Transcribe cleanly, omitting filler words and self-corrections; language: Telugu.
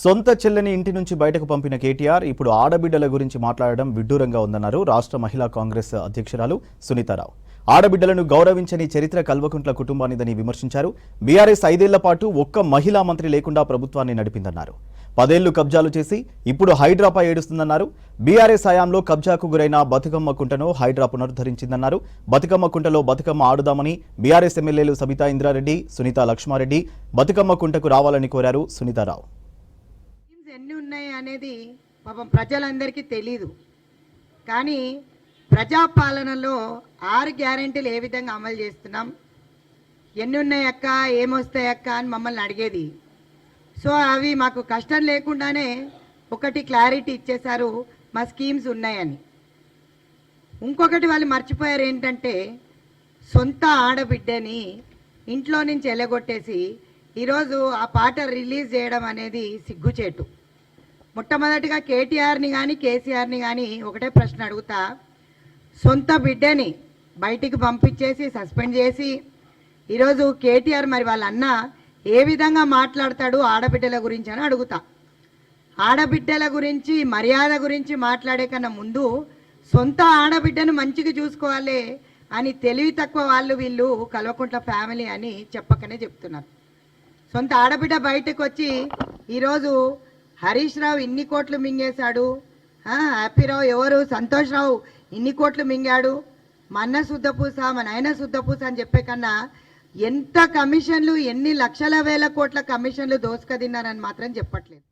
సొంత చెల్లని ఇంటి నుంచి బయటకు పంపిన కేటీఆర్ ఇప్పుడు ఆడబిడ్డల గురించి మాట్లాడడం విడ్డూరంగా ఉందన్నారు రాష్ట్ర మహిళా కాంగ్రెస్ అధ్యక్షురాలు సునీతారావు. ఆడబిడ్డలను గౌరవించని చరిత్ర కల్వకుంట్ల కుటుంబానిదని విమర్శించారు. బీఆర్ఎస్ 5 ఏళ్ల పాటు ఒక్క మహిళా మంత్రి లేకుండా ప్రభుత్వాన్ని నడిపిందన్నారు. 10 ఏళ్లు కబ్జాలు చేసి ఇప్పుడు హైడ్రాపై ఏడుస్తుందన్నారు. బీఆర్ఎస్ హయాంలో కబ్జాకు గురైన బతుకమ్మ కుంటను హైడ్రా పునరుద్ధరించిందన్నారు. బతుకమ్మ కుంటలో బతుకమ్మ ఆడుదామని బీఆర్ఎస్ ఎమ్మెల్యేలు సబితా ఇంద్రారెడ్డి, సునీతా లక్ష్మారెడ్డి బతుకమ్మ కుంటకు రావాలని కోరారు సునీతారావు. ఎన్ని ఉన్నాయి అనేది పాపం ప్రజలందరికీ తెలీదు. కానీ ప్రజాపాలనలో 6 గ్యారెంటీలు ఏ విధంగా అమలు చేస్తున్నాం, ఎన్ని ఉన్నాయక్క, ఏమొస్తాయక్క అని మమ్మల్ని అడిగేది. సో అవి మాకు కష్టం లేకుండానే ఒకటి క్లారిటీ ఇచ్చేశారు, మా స్కీమ్స్ ఉన్నాయని. ఇంకొకటి వాళ్ళు మర్చిపోయారు ఏంటంటే, సొంత ఆడబిడ్డని ఇంట్లో నుంచి ఎలగొట్టేసి ఈరోజు ఆ పాట రిలీజ్ చేయడం అనేది సిగ్గుచేటు. మొట్టమొదటిగా కేటీఆర్ని కానీ కేసీఆర్ని కానీ ఒకటే ప్రశ్న అడుగుతా, సొంత బిడ్డని బయటికి పంపించేసి సస్పెండ్ చేసి ఈరోజు కేటీఆర్ మరి వాళ్ళ అన్న ఏ విధంగా మాట్లాడతాడు ఆడబిడ్డల గురించి అని అడుగుతా. ఆడబిడ్డల గురించి మర్యాద గురించి మాట్లాడే కన్నా ముందు సొంత ఆడబిడ్డను మంచిగా చూసుకోవాలి అని తెలివి తక్కువ వాళ్ళు వీళ్ళు కల్వకుంట్ల ఫ్యామిలీ అని చెప్పకనే చెప్తున్నారు. సొంత ఆడబిడ్డ బయటకు వచ్చి ఈరోజు హరీష్ రావు ఇన్ని కోట్లు మింగేశాడు, హ్యాపీరావు ఎవరు సంతోష్ రావు ఇన్ని కోట్లు మింగాడు, మా అన్న శుద్ధపూస మా నాయన శుద్ధపూస అని చెప్పే కన్నా ఎంత కమిషన్లు, ఎన్ని లక్షల వేల కోట్ల కమిషన్లు దోసుక తిన్నారని మాత్రం చెప్పట్లేదు.